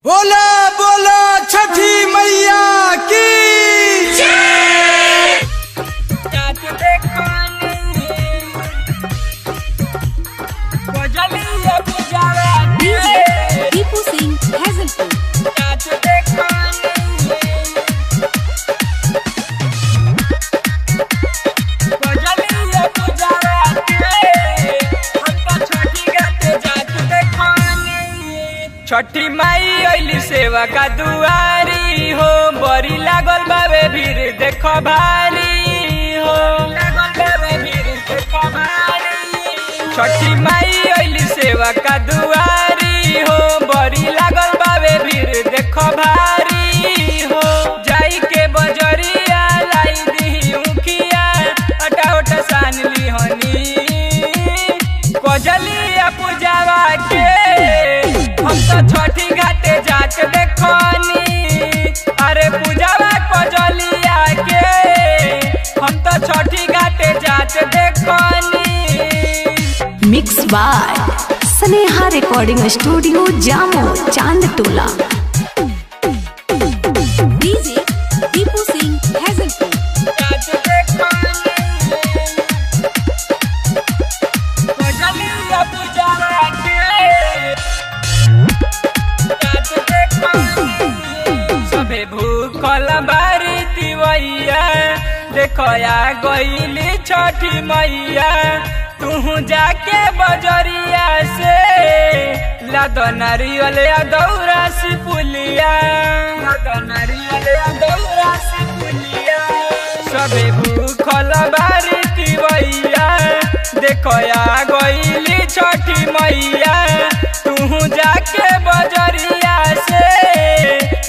बोला बोला छठी मैया की Deepu Singh Hazelpur. छठी माई अइली सेवा का दुआरी हो, बड़ी लागल बावे भीड़ देखो भारी हो। छठी माई अइली सेवा का दुआरी हो, बड़ी लागल बावे भीड़ देखो भारी हो। जाई के बजरिया लाई दी उखिया, अटा उटा सान ली हनी कजलिया पूजावा के। हम तो छठी घाटे जाके देखनी, अरे पूजावा कजलिया के। हम तो छठी घाटे जाके देखनी। Mix by Sneha Recording Studio, Jammu, Chandtola. DJ Deepu Singh Hazelpur. जाके देखनी, कजलिया पूजावा के। सबे भूखल बारी तिवैया, देखया गईली छठी मैया। तू जाके बजरिया से लाद नारियल दौरा से पुलिया, सबे भूखल बारी तिवैया, देखया गईली छठी मैया। तू जाके बजरिया से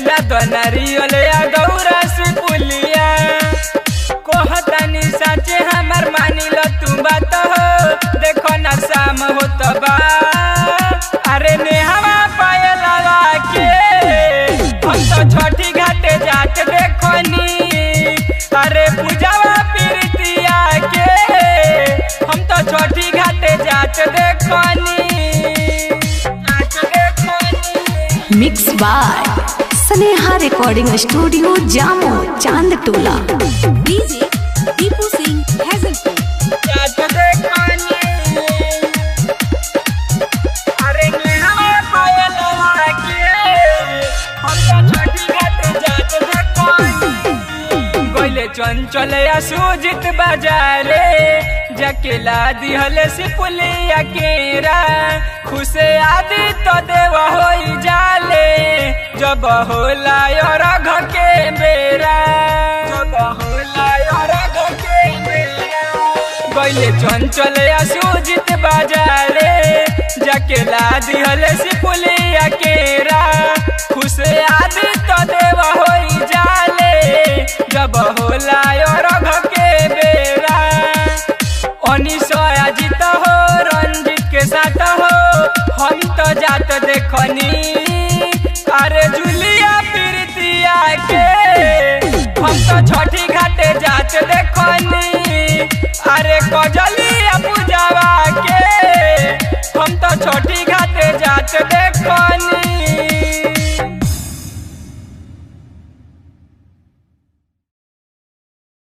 लाद नारियल दौरा से पुलिया। कहतानी साचे हमार मानी लो तू बात हो, देखो ना शाम हो तबा। अरे नेहवा पायलवा के, हम तो छठी घाटे जाके देखनी। अरे पूजावा पीरितिया के, हम तो छठी घाटे जाके देखनी। Mix by Sneha Recording Studio, Jammu, Chandtola. DJ Deepu Singh Hazelpur. जाके देखनी, अरे नेहवा पायलवा के, हम तो छठी घाटे जाके देखनी। गइले चंचल या सुजित बाजारे, जाके ला दिहले सिपुलिया केरा। खुशे आदि तो देव होई जाले, जब होला अरघ के बेरा। गइले चंचल या सुजित बाजारे, जाके ला दिहले सिपुलिया केरा। खुशे आदि तो देव होई जाले, जब होला अरघ के बेरा। अनिशा जीत हो रंजित के साथ हो, हम तो जात देखनी। अरे जुलिया पीरितिया के, हम तो छठी घाटे जात देखनी। अरे कजलिया पूजावा के, हम तो छठी घाटे जात देखनी।